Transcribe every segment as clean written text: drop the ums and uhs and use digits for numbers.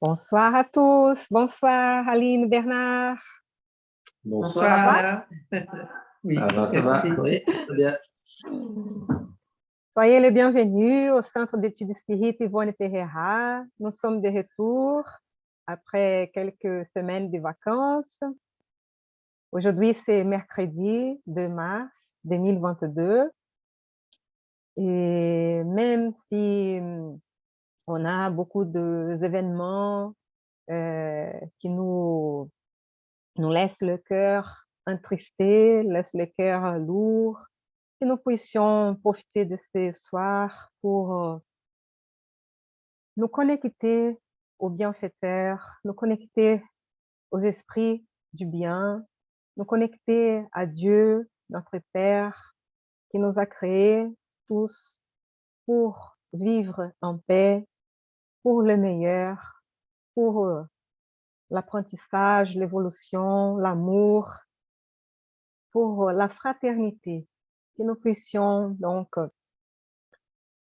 Bonsoir à tous. Bonsoir Aline, Bernard. Bonsoir. Oui, ça va, oui, très bien. Soyez les bienvenus au Centre d'études spirites Yvonne Pereira. Nous sommes de retour après quelques semaines de vacances. Aujourd'hui, c'est mercredi 2 mars 2022. Et même si on a beaucoup d'événements qui nous laissent le cœur attristé, laissent le cœur lourd, que nous puissions profiter de ce soir pour nous connecter au bienfaiteur, nous connecter aux esprits du bien, nous connecter à Dieu, notre Père, qui nous a créés tous pour vivre en paix, pour le meilleur, pour l'apprentissage, l'évolution, l'amour, pour la fraternité, que nous puissions donc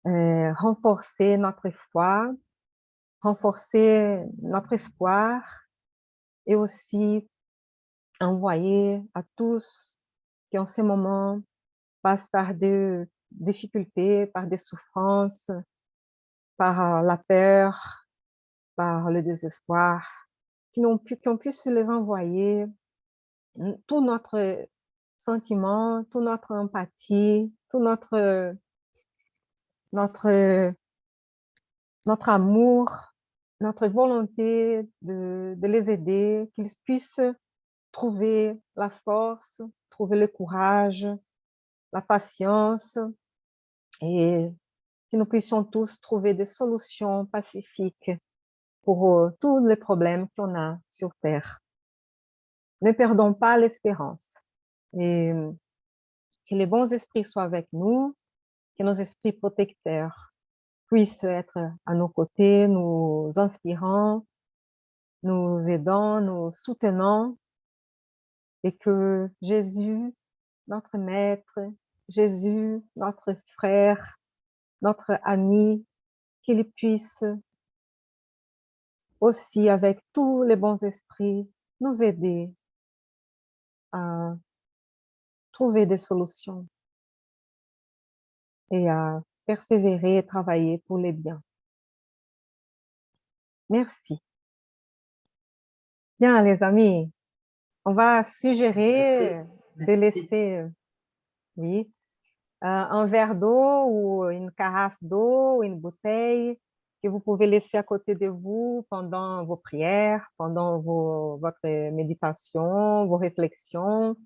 renforcer notre foi, renforcer notre espoir et aussi envoyer à tous qui en ce moment passent par des difficultés, par des souffrances, par la peur, par le désespoir, qu'on puisse les envoyer tout notre sentiment, toute notre empathie, tout notre amour, notre volonté de les aider, qu'ils puissent trouver la force, trouver le courage, la patience et que nous puissions tous trouver des solutions pacifiques pour tous les problèmes qu'on a sur Terre. Ne perdons pas l'espérance et que les bons esprits soient avec nous, que nos esprits protecteurs puissent être à nos côtés, nous inspirant, nous aidant, nous soutenant, et que Jésus, notre Maître, Jésus, notre frère, notre ami, qu'il puisse aussi, avec tous les bons esprits, nous aider à trouver des solutions et à persévérer et travailler pour les biens. Merci. Bien, les amis, on va suggérer de laisser, oui, un verre d'eau ou une carafe d'eau ou une bouteille que vous pouvez laisser à côté de vous pendant vos prières, pendant votre méditation, vos réflexions,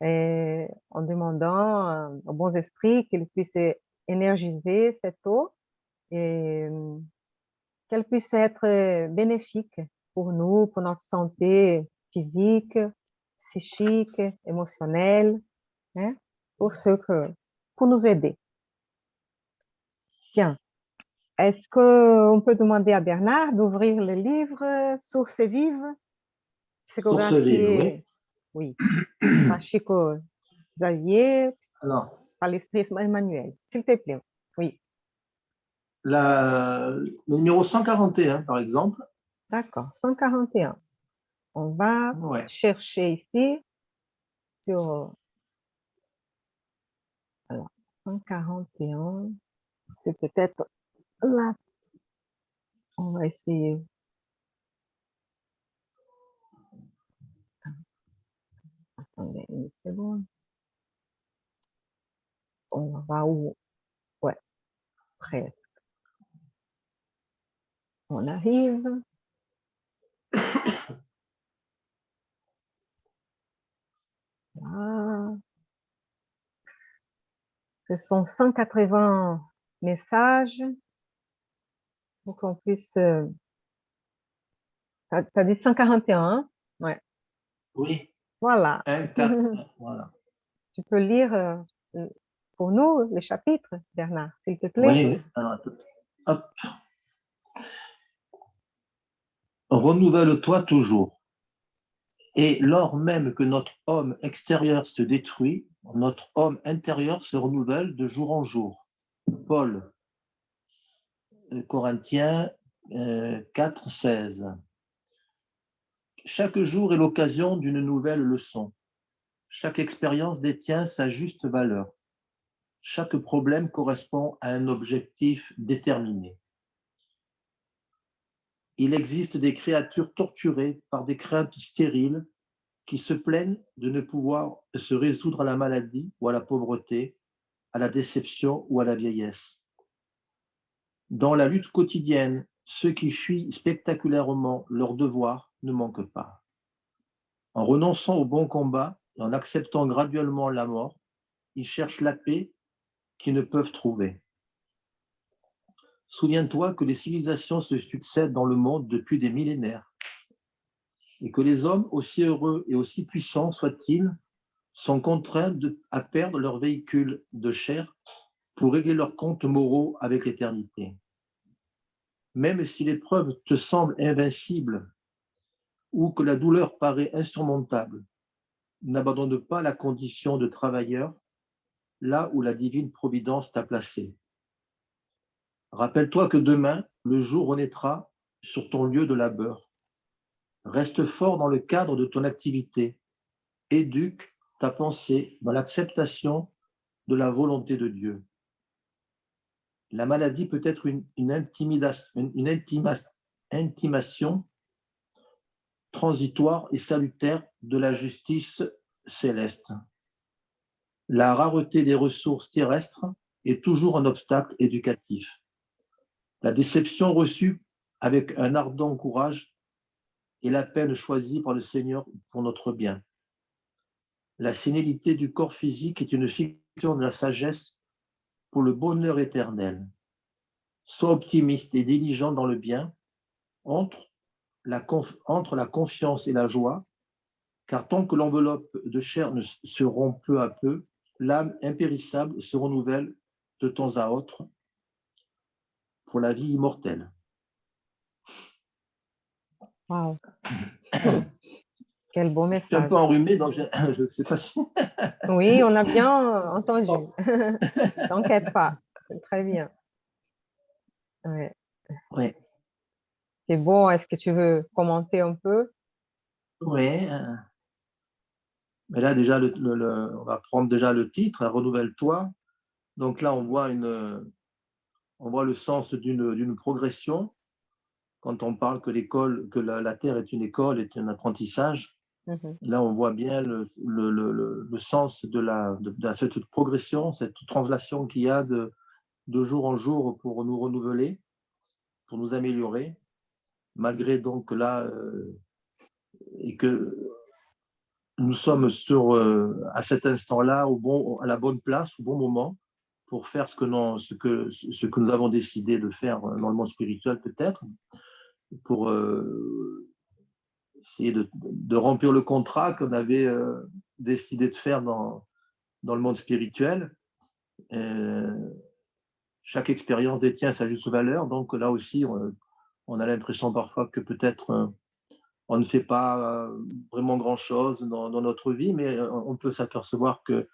en demandant aux bons esprits qu'ils puissent énergiser cette eau et qu'elle puisse être bénéfique pour nous, pour notre santé physique, psychique, émotionnelle, hein, pour nous aider. Bien. Est-ce qu'on peut demander à Bernard d'ouvrir le livre Sources vives, Psychographie, oui, par Chico Xavier, alors, par l'esprit Emmanuel, s'il te plaît. Oui. le numéro 141, par exemple. D'accord, 141. On va chercher ici sur... Alors, 141, c'est peut-être là. On va essayer. Attendez une seconde. On va où? Ouais, presque. On arrive. Là. Ce sont 180 messages pour qu'on puisse... T'as dit 141, hein? Ouais. Oui. Voilà. 1, 4, voilà. Tu peux lire pour nous les chapitres, Bernard, s'il te plaît? Oui, oui. Alors, hop. Renouvelle-toi toujours. Et lors même que notre homme extérieur se détruit, notre homme intérieur se renouvelle de jour en jour. Paul, Corinthiens 4, 16. Chaque jour est l'occasion d'une nouvelle leçon. Chaque expérience détient sa juste valeur. Chaque problème correspond à un objectif déterminé. Il existe des créatures torturées par des craintes stériles qui se plaignent de ne pouvoir se résoudre à la maladie ou à la pauvreté, à la déception ou à la vieillesse. Dans la lutte quotidienne, ceux qui fuient spectaculairement leurs devoirs ne manquent pas. En renonçant au bon combat et en acceptant graduellement la mort, ils cherchent la paix qu'ils ne peuvent trouver. Souviens-toi que les civilisations se succèdent dans le monde depuis des millénaires et que les hommes, aussi heureux et aussi puissants soient-ils, sont contraints à perdre leur véhicule de chair pour régler leurs comptes moraux avec l'éternité. Même si l'épreuve te semble invincible ou que la douleur paraît insurmontable, n'abandonne pas la condition de travailleur là où la divine providence t'a placé. Rappelle-toi que demain, le jour renaîtra sur ton lieu de labeur. Reste fort dans le cadre de ton activité. Éduque ta pensée dans l'acceptation de la volonté de Dieu. La maladie peut être une intimation transitoire et salutaire de la justice céleste. La rareté des ressources terrestres est toujours un obstacle éducatif. La déception reçue avec un ardent courage est la peine choisie par le Seigneur pour notre bien. La sénilité du corps physique est une fiction de la sagesse pour le bonheur éternel. Sois optimiste et diligent dans le bien, entre la confiance et la joie, car tant que l'enveloppe de chair ne se rompt peu à peu, l'âme impérissable se renouvelle de temps à autre pour la vie immortelle. Wow. Quel beau Je suis un message. peu enrhumé, donc je ne sais pas si... Oui, on a bien entendu. T'inquiète pas, c'est très bien. Ouais. Oui, C'est bon, est-ce que tu veux commenter un peu? oui. Mais là, déjà, on va prendre déjà le titre, Renouvelle-toi. Donc là, on voit le sens d'une progression. Quand on parle que l'école, que la Terre est une école, est un apprentissage, Mhm, là, on voit bien le sens de cette progression, cette translation qu'il y a de jour en jour pour nous renouveler, pour nous améliorer, malgré donc là, et que nous sommes à cet instant-là, à la bonne place, au bon moment, pour faire ce que nous avons décidé de faire dans le monde spirituel peut-être, pour essayer de remplir le contrat qu'on avait décidé de faire dans le monde spirituel. Chaque expérience détient sa juste valeur, donc là aussi, on a l'impression parfois que peut-être on ne fait pas vraiment grand-chose dans notre vie, mais on peut s'apercevoir que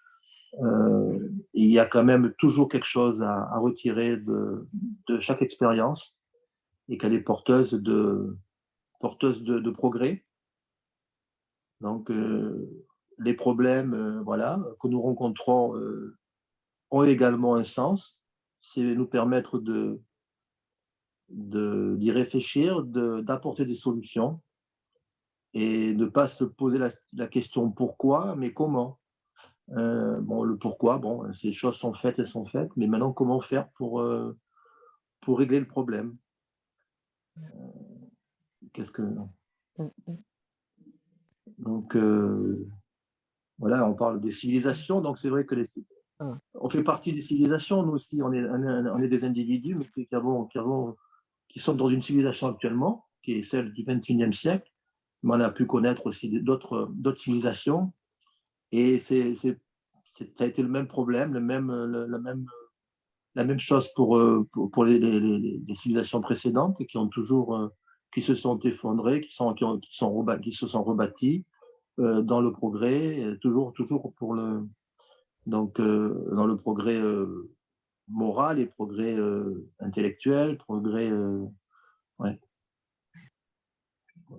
il y a quand même toujours quelque chose à retirer de chaque expérience et qu'elle est porteuse de progrès. Donc, les problèmes voilà, que nous rencontrons ont également un sens. C'est nous permettre d'y réfléchir, d'apporter des solutions et ne pas se poser la question pourquoi, mais comment. Bon, le pourquoi, bon, ces choses sont faites, elles sont faites, mais maintenant, comment faire pour régler le problème? Qu'est-ce que... mhm. Donc, voilà, on parle des civilisations, donc c'est vrai que Ah, on fait partie des civilisations, nous aussi, on est des individus, mais qui sont dans une civilisation actuellement, qui est celle du XXIe siècle, mais on a pu connaître aussi d'autres civilisations, et ça a été le même problème, la même chose pour les civilisations précédentes qui se sont effondrées, qui se sont rebâties dans le progrès, toujours dans le progrès moral et progrès intellectuel, progrès Ouais.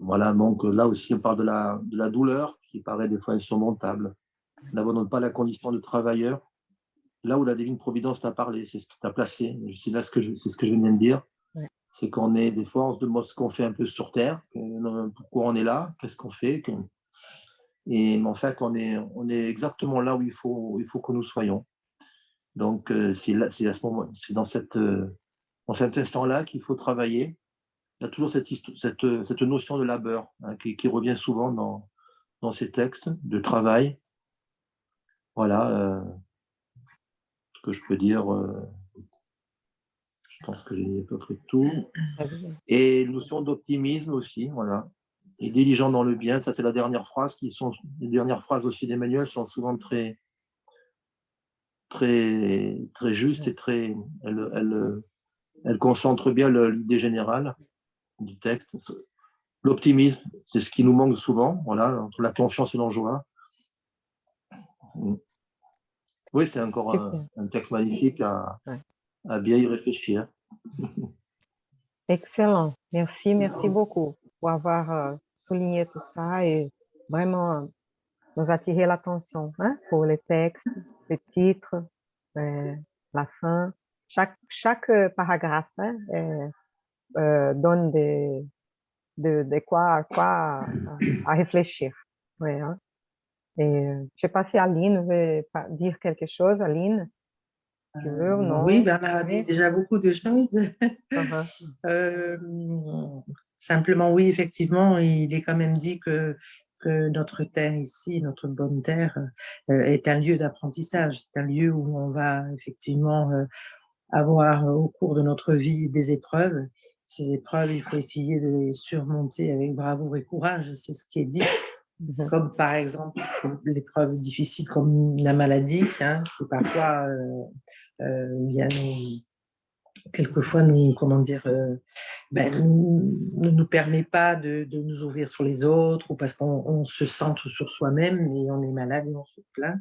Voilà, donc là aussi, on parle de la douleur qui paraît des fois insurmontable. N'abandonne pas la condition de travailleur, là où la divine providence t'a parlé, c'est ce qui t'a placé. C'est là c'est ce que je viens de dire. Ouais. C'est qu'on est des fois, on se demande ce qu'on fait un peu sur Terre, pourquoi on est là, qu'est-ce qu'on fait. Et en fait, on est exactement là où il faut que nous soyons. Donc, c'est à ce moment, c'est dans cet instant-là qu'il faut travailler. Il y a toujours cette notion de labeur, hein, qui revient souvent dans ces textes de travail. Voilà ce que je peux dire. Je pense que j'ai dit à peu près tout. Et notion d'optimisme aussi, voilà. Et diligent dans le bien, ça c'est la dernière phrase. Les dernières phrases aussi d'Emmanuel sont souvent très, très, très justes et très. Elles concentrent bien l'idée générale du texte. L'optimisme, c'est ce qui nous manque souvent, voilà, entre la confiance et l'enjoie. Oui, c'est encore un texte magnifique à bien y réfléchir. Excellent. Merci, merci beaucoup pour avoir souligné tout ça et vraiment nous attirer l'attention, hein, pour les textes, les titres, la fin. Chaque paragraphe, hein, donne de quoi à réfléchir. Ouais, hein. Et je ne sais pas si Aline veut dire quelque chose. Aline, tu veux ou non? Oui, on a dit déjà beaucoup de choses. Simplement, oui, effectivement, il est quand même dit que notre terre ici, notre bonne terre, est un lieu d'apprentissage. C'est un lieu où on va effectivement avoir au cours de notre vie des épreuves. Ces épreuves, il faut essayer de les surmonter avec bravoure et courage. C'est ce qui est dit. Comme par exemple l'épreuve difficile comme la maladie, hein, qui parfois quelquefois nous, ne nous permet pas de nous ouvrir sur les autres, ou parce qu'on se centre sur soi-même et on est malade et on se plaint.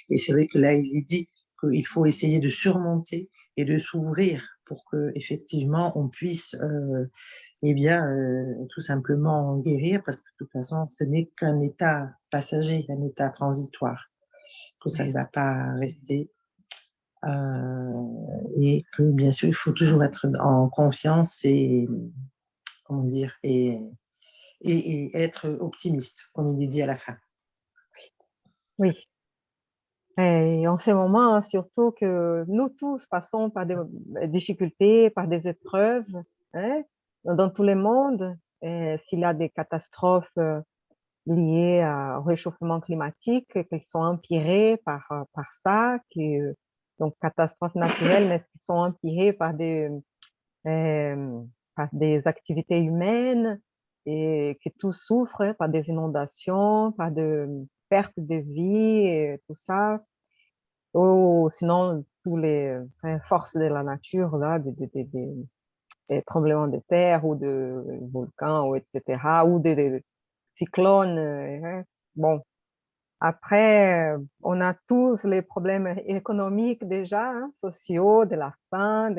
Et c'est vrai que là, il est dit qu'il faut essayer de surmonter et de s'ouvrir pour que effectivement on puisse tout simplement guérir, parce que de toute façon, ce n'est qu'un état passager, un état transitoire, que ça ne va pas rester. Et que bien sûr, il faut toujours être en confiance et comment dire et être optimiste, comme il est dit à la fin. Oui. Et en ce moment, surtout que nous tous passons par des difficultés, par des épreuves, hein, dans tout le monde. S'il y a des catastrophes liées au réchauffement climatique qui sont empirées par ça, donc catastrophes naturelles, mais qui sont empirées par des activités humaines et que tout souffre par des inondations, par de pertes de vie et tout ça. Ou sinon, tous les forces de la nature, là, des tremblements de terre ou de volcans, ou etc., ou des cyclones. Hein. Bon, après, on a tous les problèmes économiques déjà, hein, sociaux, de la faim,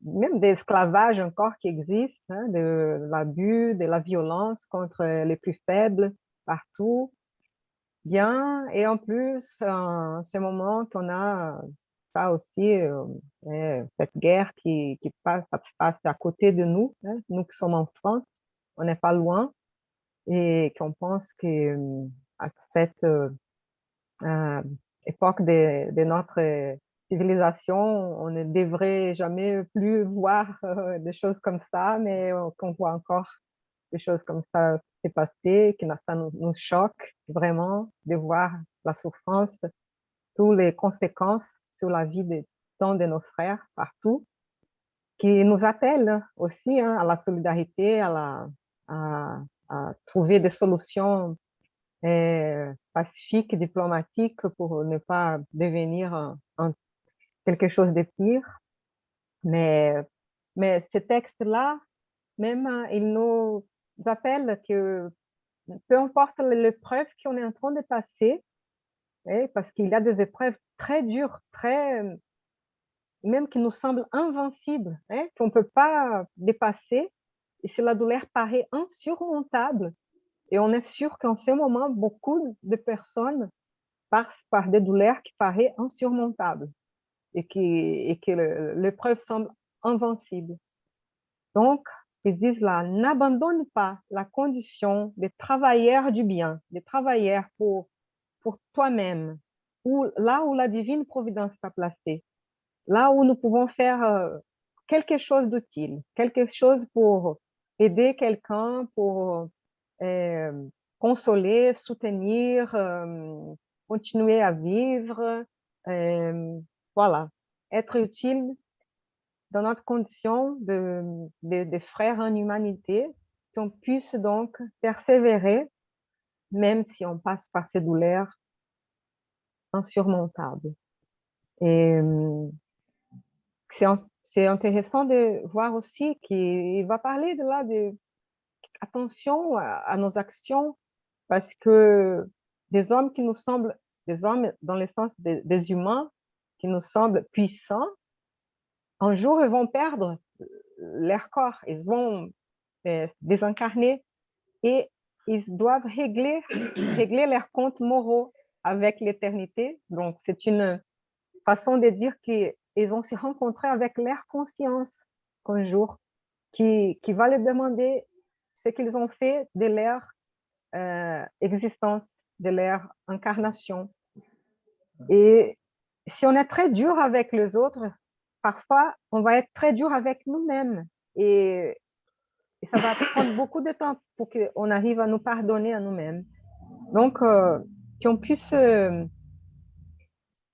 même d'esclavage encore qui existe, hein, de l'abus, de la violence contre les plus faibles partout. Bien, et en plus, en ce moment qu'on a ça aussi, cette guerre qui passe à côté de nous, hein, nous qui sommes en France, on n'est pas loin, et qu'on pense que à cette époque de notre civilisation, on ne devrait jamais plus voir des choses comme ça, mais qu'on voit encore des choses comme ça s'est passé, que ça nous choque vraiment de voir la souffrance, toutes les conséquences sur la vie de tant de nos frères partout, qui nous appellent aussi, hein, à la solidarité, à trouver des solutions pacifiques, diplomatiques pour ne pas devenir quelque chose de pire. Mais ces textes-là, même, ils nous appellent que peu importe l'épreuve qu'on est en train de passer, parce qu'il y a des épreuves très dures, très même qui nous semble invincible, hein, qu'on ne peut pas dépasser, et si la douleur paraît insurmontable, et on est sûr qu'en ce moment, beaucoup de personnes passent par des douleurs qui paraissent insurmontables et que l'épreuve semble invincible. Donc, ils disent là, n'abandonne pas la condition de travailleurs du bien, de travailleurs pour toi-même, là où la divine providence t'a placé, là où nous pouvons faire quelque chose d'utile, quelque chose pour aider quelqu'un, pour consoler, soutenir, continuer à vivre, voilà, être utile dans notre condition de frères en humanité, qu'on puisse donc persévérer, même si on passe par ces douleurs insurmontables. Et c'est intéressant de voir aussi qu'il va parler de là de attention à nos actions, parce que des hommes qui nous semblent, des hommes dans le sens des humains, qui nous semblent puissants, un jour, ils vont perdre leur corps, ils vont désincarner et ils doivent régler leurs comptes moraux avec l'éternité. Donc, c'est une façon de dire qu'ils vont se rencontrer avec leur conscience un jour, qui va leur demander ce qu'ils ont fait de leur existence, de leur incarnation. Et si on est très dur avec les autres, parfois, on va être très dur avec nous-mêmes. Et ça va prendre beaucoup de temps pour qu'on arrive à nous pardonner à nous-mêmes. Donc, qu'on puisse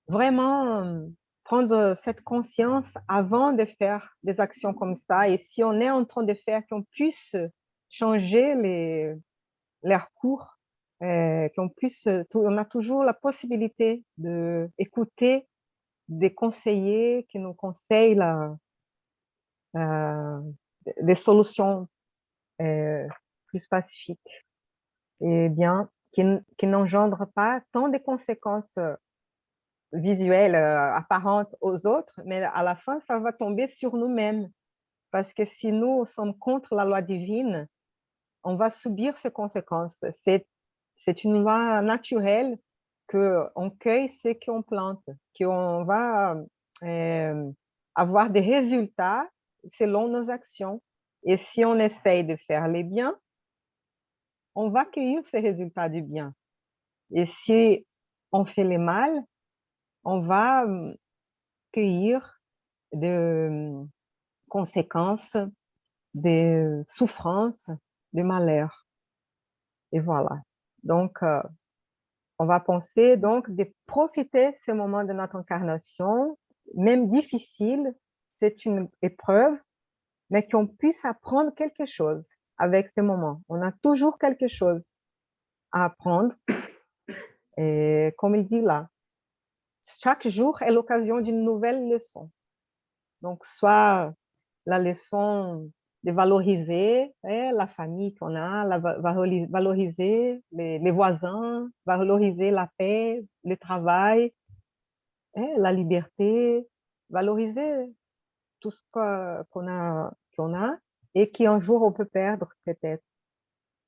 vraiment prendre cette conscience avant de faire des actions comme ça. Et si on est en train de faire, qu'on puisse changer leurs cours, qu'on puisse, on a toujours la possibilité d'écouter des conseillers qui nous conseillent des solutions plus pacifiques et bien, qui n'engendrent pas tant de conséquences visuelles, apparentes aux autres, mais à la fin, ça va tomber sur nous-mêmes. Parce que si nous sommes contre la loi divine, on va subir ces conséquences. C'est une loi naturelle qu'on cueille ce qu'on plante, qu'on va avoir des résultats selon nos actions. Et si on essaye de faire les biens, on va cueillir ces résultats du bien. Et si on fait les mal, on va cueillir des conséquences, des souffrances, des malheurs. Et voilà. Donc, on va penser donc de profiter de ce moment de notre incarnation, même difficile, c'est une épreuve, mais qu'on puisse apprendre quelque chose avec ce moment. On a toujours quelque chose à apprendre. Et comme il dit là, chaque jour est l'occasion d'une nouvelle leçon. Donc, soit la leçon de valoriser la famille qu'on a, valoriser les voisins, valoriser la paix, le travail, la liberté, valoriser tout ce qu'on a et qu'un jour on peut perdre peut-être.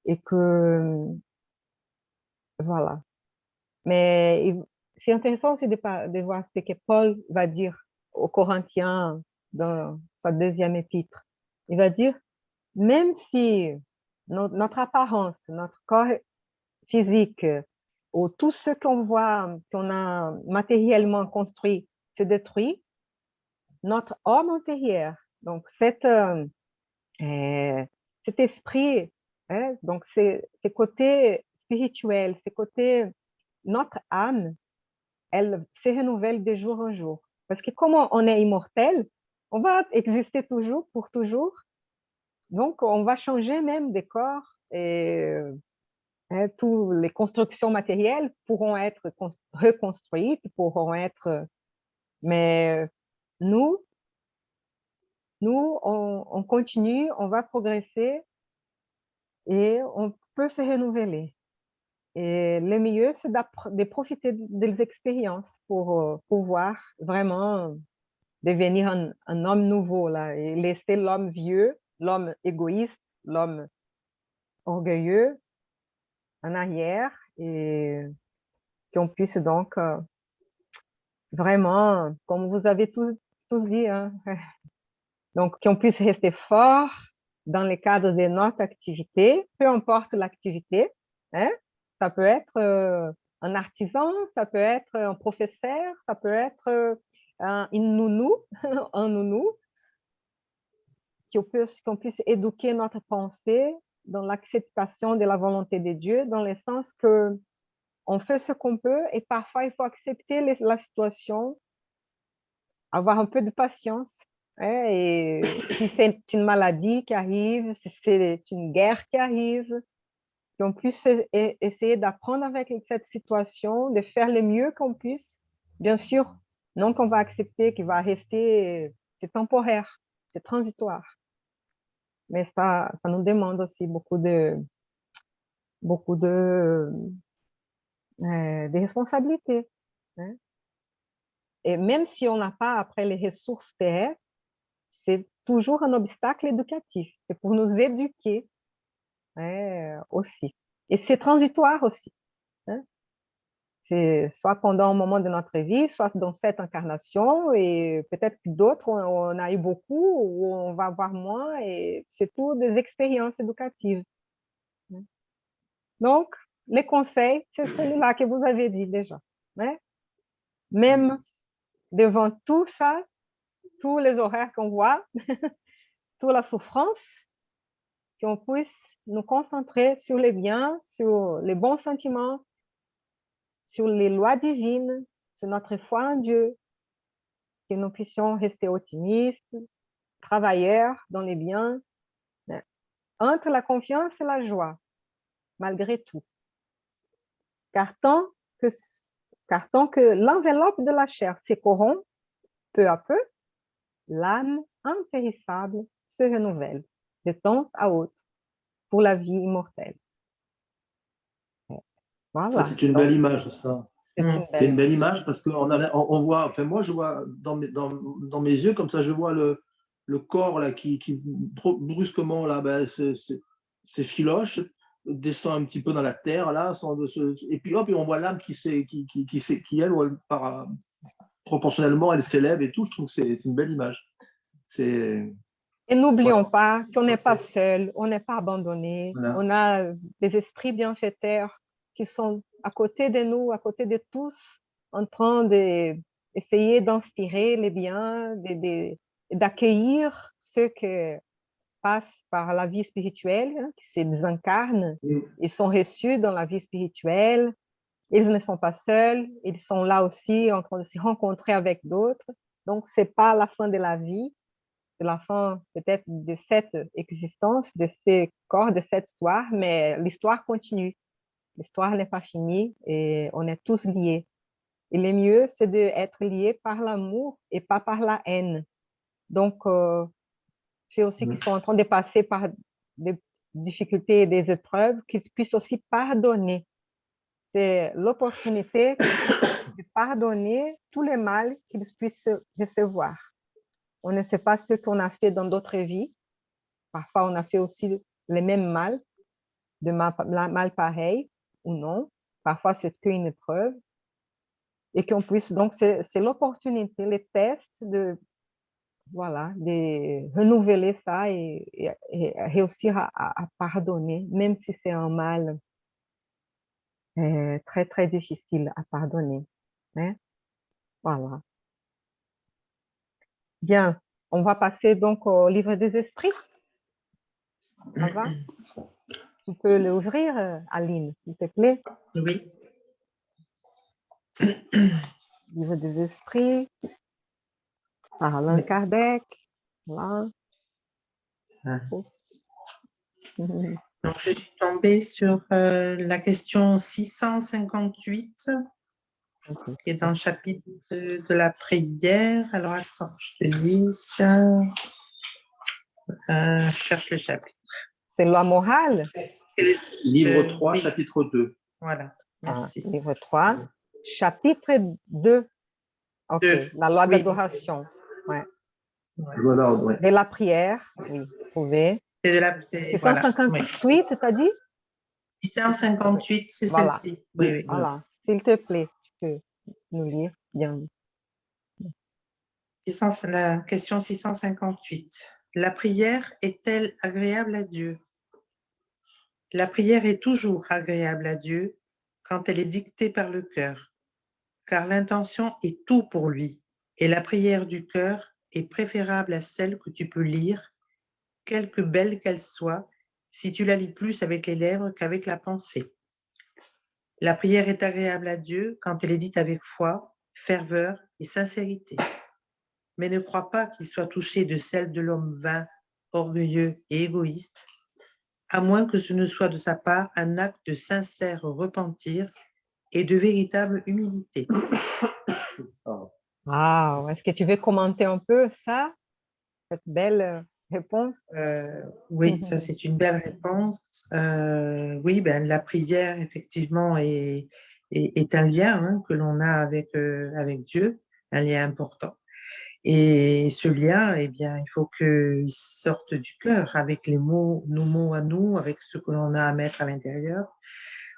Et que, voilà. Mais c'est intéressant aussi de voir ce que Paul va dire aux Corinthiens dans sa deuxième épître. Il va dire, même si notre apparence, notre corps physique, ou tout ce qu'on voit, qu'on a matériellement construit, se détruit, notre homme intérieur, donc cet esprit, donc ces côtés spirituels, ces côtés, notre âme, elle se renouvelle de jour en jour. Parce que comme on est immortel, on va exister toujours, pour toujours. Donc, on va changer même des corps et toutes les constructions matérielles pourront être reconstruites, pourront être... Mais nous, on continue, on va progresser et on peut se renouveler. Et le mieux, c'est de profiter des expériences pour pouvoir vraiment devenir un homme nouveau, là, et laisser l'homme vieux, l'homme égoïste, l'homme orgueilleux en arrière, et qu'on puisse donc vraiment, comme vous avez tous dit, hein, donc qu'on puisse rester fort dans le cadre de notre activité, peu importe l'activité, hein, ça peut être un artisan, ça peut être un professeur, ça peut être une nounou, un nounou, qu'on puisse éduquer notre pensée dans l'acceptation de la volonté de Dieu, dans le sens que on fait ce qu'on peut et parfois il faut accepter la situation, avoir un peu de patience. Hein, et si c'est une maladie qui arrive, si c'est une guerre qui arrive, qu'on puisse essayer d'apprendre avec cette situation, de faire le mieux qu'on puisse. Bien sûr, non qu'on va accepter qu'il va rester, c'est temporaire, c'est transitoire. Mais ça nous demande aussi beaucoup de responsabilités. Hein. Et même si on n'a pas après les ressources terrestres, c'est toujours un obstacle éducatif. C'est pour nous éduquer, hein, aussi. Et c'est transitoire aussi. Hein. C'est soit pendant un moment de notre vie, soit dans cette incarnation, et peut-être que d'autres, on a eu beaucoup, ou on va avoir moins, et c'est tout des expériences éducatives. Donc, les conseils, c'est celui-là que vous avez dit déjà. Hein. Même devant tout ça, tous les horaires qu'on voit, toute la souffrance, qu'on puisse nous concentrer sur les biens, sur les bons sentiments, sur les lois divines, sur notre foi en Dieu, que nous puissions rester optimistes, travailleurs dans les biens, entre la confiance et la joie, malgré tout. Car tant que l'enveloppe de la chair se corrompt, peu à peu, l'âme impérissable se renouvelle de temps à autre pour la vie immortelle. Voilà. C'est une belle image, ça. C'est une belle image parce qu'on voit, enfin moi je vois dans mes yeux, comme ça je vois le corps là, qui brusquement là, ben, s'effiloche, descend un petit peu dans la terre là, et puis hop, et on voit l'âme qui elle, proportionnellement, elle s'élève et tout. Je trouve que c'est une belle image. Et n'oublions pas qu'on n'est pas seul, on n'est pas abandonné. Voilà. On a des esprits bienfaiteurs qui sont à côté de nous, à côté de tous, en train d'essayer d'inspirer les biens, d'accueillir ceux qui passent par la vie spirituelle, hein, qui se désincarnent. Ils sont reçus dans la vie spirituelle. Ils ne sont pas seuls, ils sont là aussi en train de se rencontrer avec d'autres. Donc, ce n'est pas la fin de la vie, c'est la fin peut-être de cette existence, de ces corps, de cette histoire, mais l'histoire continue. L'histoire n'est pas finie et on est tous liés. Et le mieux, c'est d'être liés par l'amour et pas par la haine. Donc, c'est aussi qu'ils sont en train de passer par des difficultés et des épreuves, qu'ils puissent aussi pardonner. C'est l'opportunité de pardonner tous les mal qu'ils puissent recevoir. On ne sait pas ce qu'on a fait dans d'autres vies. Parfois, on a fait aussi les mêmes mal, de mal pareil ou non. Parfois, c'est qu'une épreuve. Et qu'on puisse, donc, c'est l'opportunité, les tests de renouveler ça et réussir à pardonner, même si c'est un mal très, très difficile à pardonner. Hein? Voilà. Bien, on va passer donc au livre des esprits. Ça va? Tu peux l'ouvrir, Aline, s'il te plaît. Oui. Livre des esprits, par Allan Kardec. Voilà. Donc, je suis tombée sur la question 658, qui est dans le chapitre de la prière. Alors, attends, je te dis ça. Je cherche le chapitre. C'est loi morale? Livre 3, oui. chapitre 2. Voilà, merci. Livre 3, chapitre 2. Ok, la loi d'adoration. Oui. Voilà, ouais. De la prière, oui, trouver. C'est de la, voilà, oui. 658, tu as dit? 658, c'est Voilà. celle-ci. Oui, oui. Voilà. S'il te plaît, tu peux nous lire bien. La question 658. La prière est-elle agréable à Dieu? La prière est toujours agréable à Dieu quand elle est dictée par le cœur, car l'intention est tout pour lui, et la prière du cœur est préférable à celle que tu peux lire, quelque belle qu'elle soit, si tu la lis plus avec les lèvres qu'avec la pensée. La prière est agréable à Dieu quand elle est dite avec foi, ferveur et sincérité. Mais ne crois pas qu'il soit touché de celle de l'homme vain, orgueilleux et égoïste, à moins que ce ne soit de sa part un acte de sincère repentir et de véritable humilité. Ah, est-ce que tu veux commenter un peu ça, cette belle réponse? Oui, ça c'est une belle réponse. Oui, ben, la prière, effectivement, est un lien que l'on a avec Dieu, un lien important. Et ce lien, eh bien, il faut qu'il sorte du cœur avec les mots, nos mots à nous, avec ce que l'on a à mettre à l'intérieur.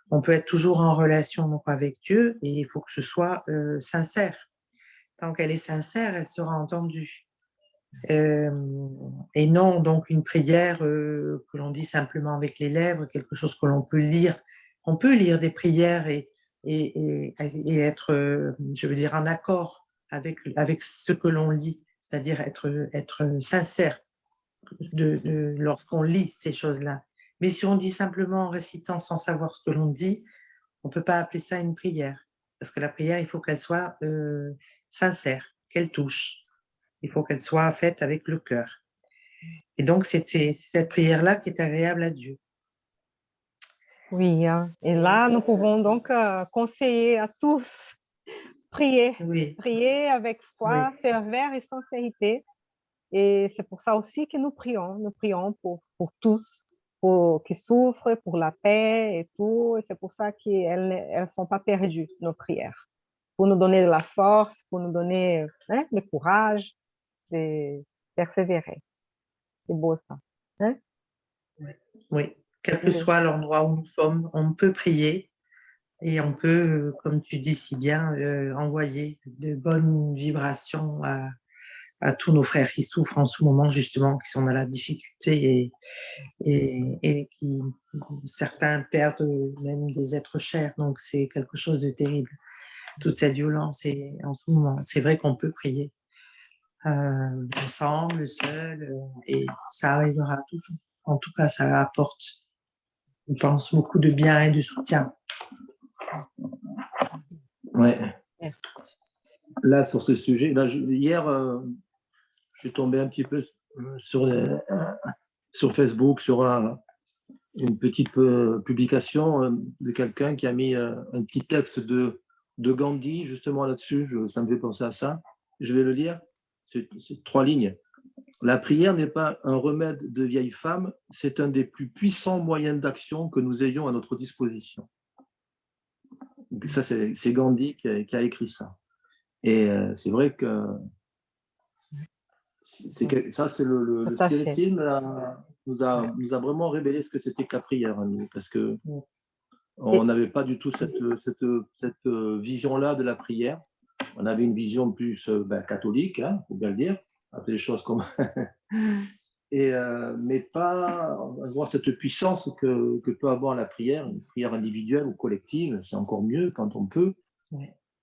On peut être toujours en relation donc, avec Dieu et il faut que ce soit sincère. Tant qu'elle est sincère, elle sera entendue. Et non donc une prière que l'on dit simplement avec les lèvres, quelque chose que l'on peut lire. On peut lire des prières et être, je veux dire, en accord avec ce que l'on lit, c'est-à-dire être sincère lorsqu'on lit ces choses-là. Mais si on dit simplement en récitant sans savoir ce que l'on dit, on ne peut pas appeler ça une prière. Parce que la prière, il faut qu'elle soit sincère, qu'elle touche. Il faut qu'elle soit faite avec le cœur. Et donc, c'est cette prière-là qui est agréable à Dieu. Oui, et là, nous pouvons donc conseiller à tous, prier, Oui, prier avec oui, foi, ferveur et sincérité. Et c'est pour ça aussi que nous prions pour tous, pour qui souffrent, pour la paix et tout. Et c'est pour ça qu'elles ne sont pas perdues, nos prières. Pour nous donner de la force, pour nous donner le courage de persévérer. C'est beau ça. Hein? oui. Quel que soit l'endroit où nous sommes, on peut prier et on peut, comme tu dis si bien, envoyer de bonnes vibrations à tous nos frères qui souffrent en ce moment, justement, qui sont dans la difficulté et qui, certains perdent même des êtres chers. Donc, c'est quelque chose de terrible. Toute cette violence en ce moment. C'est vrai qu'on peut prier ensemble, seul, et ça arrivera toujours. En tout cas, ça apporte, je pense, beaucoup de bien et de soutien. Ouais. Là, sur ce sujet, là, hier, je suis tombé un petit peu sur Facebook, sur une petite publication de quelqu'un qui a mis un petit texte de Gandhi, justement là-dessus. Ça me fait penser à ça. Je vais le lire. C'est 3 lignes. La prière n'est pas un remède de vieille femme, c'est un des plus puissants moyens d'action que nous ayons à notre disposition. Ça, c'est Gandhi qui a écrit ça. Et c'est vrai que ça, c'est le spiritisme nous a vraiment révélé ce que c'était que la prière, nous, parce que on n'avait pas du tout cette vision-là de la prière. On avait une vision plus catholique, hein, faut bien le dire, appeler les choses comme mais pas avoir cette puissance que peut avoir la prière, une prière individuelle ou collective, c'est encore mieux quand on peut.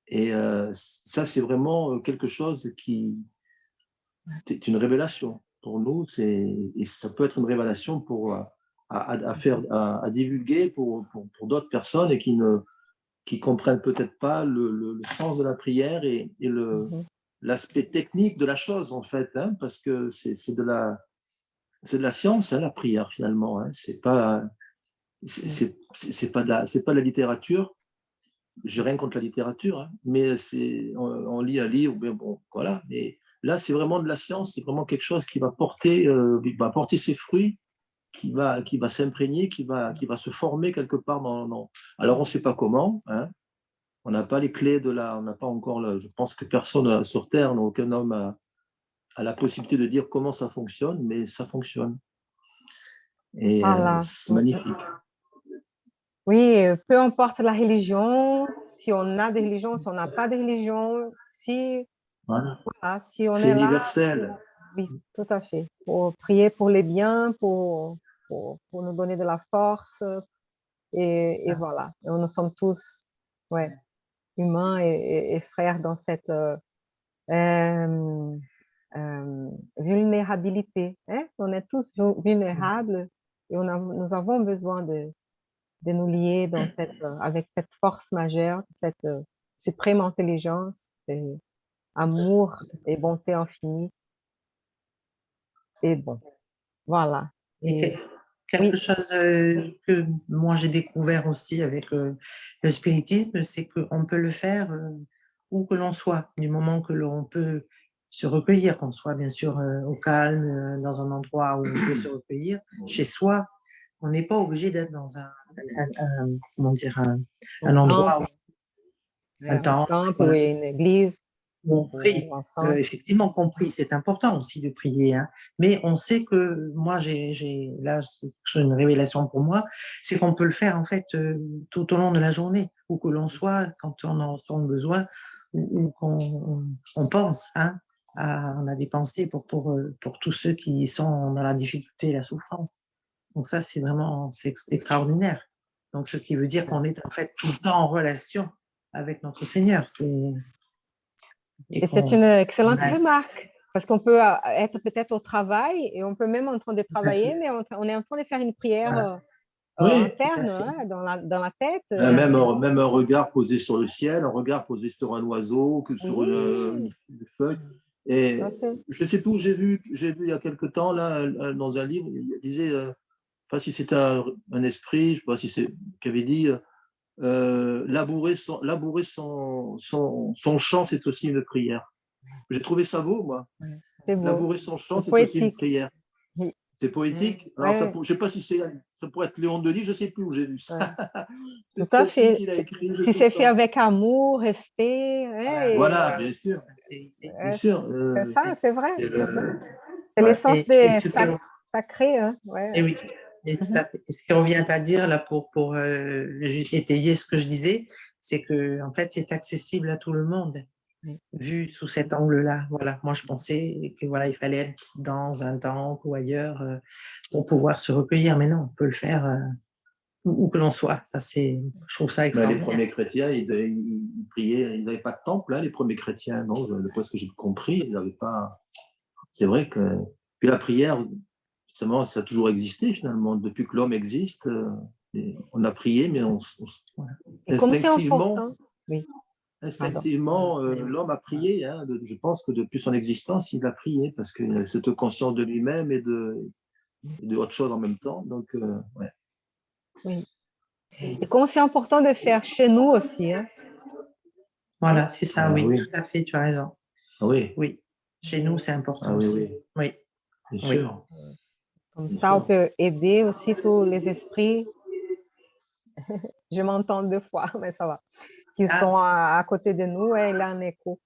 Et ça, c'est vraiment quelque chose c'est une révélation pour nous, et ça peut être une révélation à divulguer pour d'autres personnes et qui comprennent peut-être pas le sens de la prière et l'aspect technique de la chose, en fait, hein, parce que c'est de la science, hein, la prière, finalement. Hein. C'est pas de la littérature. J'ai rien contre la littérature, hein, mais on lit un livre, mais bon, voilà. Mais là, c'est vraiment de la science, c'est vraiment quelque chose qui va porter ses fruits, qui va s'imprégner, qui va se former quelque part Alors, on ne sait pas comment, hein. On n'a pas les clés on n'a pas encore, je pense que personne sur Terre, aucun homme a la possibilité de dire comment ça fonctionne, mais ça fonctionne. Et Voilà. c'est magnifique. Oui, peu importe la religion, si on a des religions, si on n'a pas de religion, si, Voilà. voilà, si on C'est est là, universel. oui, tout à fait, pour prier pour les biens, pour nous donner de la force, et voilà. Et nous sommes tous, ouais, humains et frères dans cette vulnérabilité, hein? On est tous vulnérables et nous avons besoin de nous lier avec cette force majeure, cette suprême intelligence, et amour et bonté infinie. Et bon, voilà. Et Et quelque oui, chose que moi j'ai découvert aussi avec le spiritisme, c'est qu'on peut le faire où que l'on soit, du moment que l'on peut se recueillir, qu'on soit bien sûr au calme, dans un endroit où on peut se recueillir, chez soi. On n'est pas obligé d'être dans comment dire, un un endroit, temple, un un temple, temple ou voilà, une église, où on prie. ou un centre. Effectivement, qu'on prie, c'est important aussi de prier, hein. Mais on sait que moi, là, c'est une révélation pour moi, c'est qu'on peut le faire en fait tout au long de la journée, où que l'on soit, quand on en a besoin, ou qu'on pense, hein, on a des pensées pour tous ceux qui sont dans la difficulté et la souffrance. Donc ça, c'est vraiment, c'est extraordinaire. Donc, ce qui veut dire qu'on est en fait tout le temps en relation avec notre Seigneur. Et Et c'est qu'on une excellente a remarque, parce qu'on peut être peut-être au travail et on peut même en train de tout à travailler, fait. mais on est en train de faire une prière Voilà. Oui, tout à interne, fait. hein, dans la tête. Même un regard posé sur le ciel, un regard posé sur un oiseau, que sur Oui, une feuille. tout Et à fait. je sais plus où j'ai vu il y a quelque temps, là, dans un livre, il disait, je ne sais pas si c'était un esprit, je ne sais pas si c'est qui avait dit, labourer son champ, c'est aussi une prière. J'ai trouvé ça beau, moi. C'est beau, Labourer son champ, c'est c'est aussi une poétique. prière. Oui, C'est poétique. Alors, ouais, je ne sais pas si ça pourrait être Léon Denis, je ne sais plus où j'ai lu ça. ouais, tout C'est à peut-être lui fait. qui l'a écrit, je ne Si sais c'est fait pas. avec amour, respect, hein, Voilà, c'est Voilà, ça, bien sûr, la sincérité. bien ouais, sûr. c'est ça, c'est vrai. C'est le- C'est ouais. l'essence Et des ce que, sacré, hein, ouais. et oui, et tout Mhm. à fait. Et ce qui revient à dire là pour juste étayer ce que je disais, c'est que en fait c'est accessible à tout le monde, Oui. vu sous cet angle-là. Voilà, moi je pensais que voilà il fallait être dans un temple ou ailleurs pour pouvoir se recueillir, mais non, on peut le faire où que l'on soit. Ça c'est, je trouve ça Ben, les extraordinaire. premiers chrétiens, ils priaient, ils n'avaient pas de temple, hein, les premiers chrétiens, non, d'après ce que j'ai compris, ils n'avaient pas. C'est vrai que. Puis la prière, justement, ça a toujours existé finalement. Depuis que l'homme existe, on a prié, mais Voilà. Et comme c'est instinctivement, important, oui, pardon. l'homme a prié. Hein, je pense que depuis son existence, il a prié parce qu'il a cette conscience de lui-même et de autre chose en même temps. Donc, ouais. Oui. Et comme c'est important de faire chez nous aussi, hein, Voilà, c'est ça, Ah oui, oui, tout à fait, tu as raison. ah oui, Oui, chez nous c'est ah important oui, aussi. oui, Oui, bien oui. sûr, comme bien ça on sûr. peut aider aussi tous les esprits, je m'entends deux fois, mais ça va, qui Ah, sont à côté de nous, et il a un écho,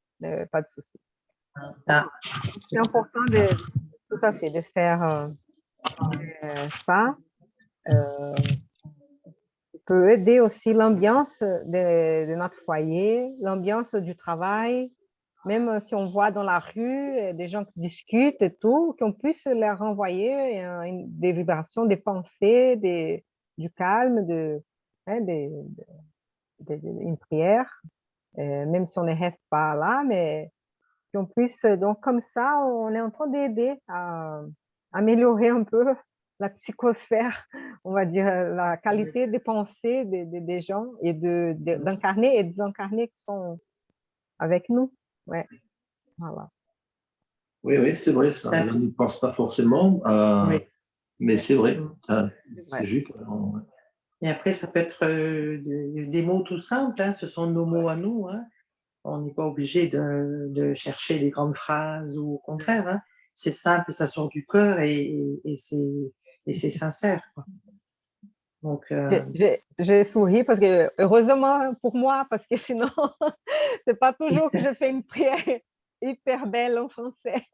pas de souci. ah, C'est important tout à fait, de faire ça. Peut aider aussi l'ambiance de notre foyer, l'ambiance du travail, même si on voit dans la rue des gens qui discutent et tout, qu'on puisse leur renvoyer des vibrations, des pensées, du calme, hein, une prière, même si on ne reste pas là, mais qu'on puisse, donc comme ça, on est en train d'aider à améliorer un peu la psychosphère, on va dire, la qualité des pensées des gens et d'incarner et désincarner qui sont avec nous. Ouais, voilà. Oui, oui, c'est vrai ça. On n'y pense pas forcément, oui. mais c'est vrai. C'est Ouais. juste. Et après, ça peut être des mots tout simples, hein, ce sont nos mots à nous, hein. On n'est pas obligé de chercher des grandes phrases ou au contraire, hein. C'est simple, ça sort du cœur et c'est sincère, quoi. Donc, J'ai souri parce que, heureusement pour moi, parce que sinon, c'est pas toujours que je fais une prière hyper belle en français.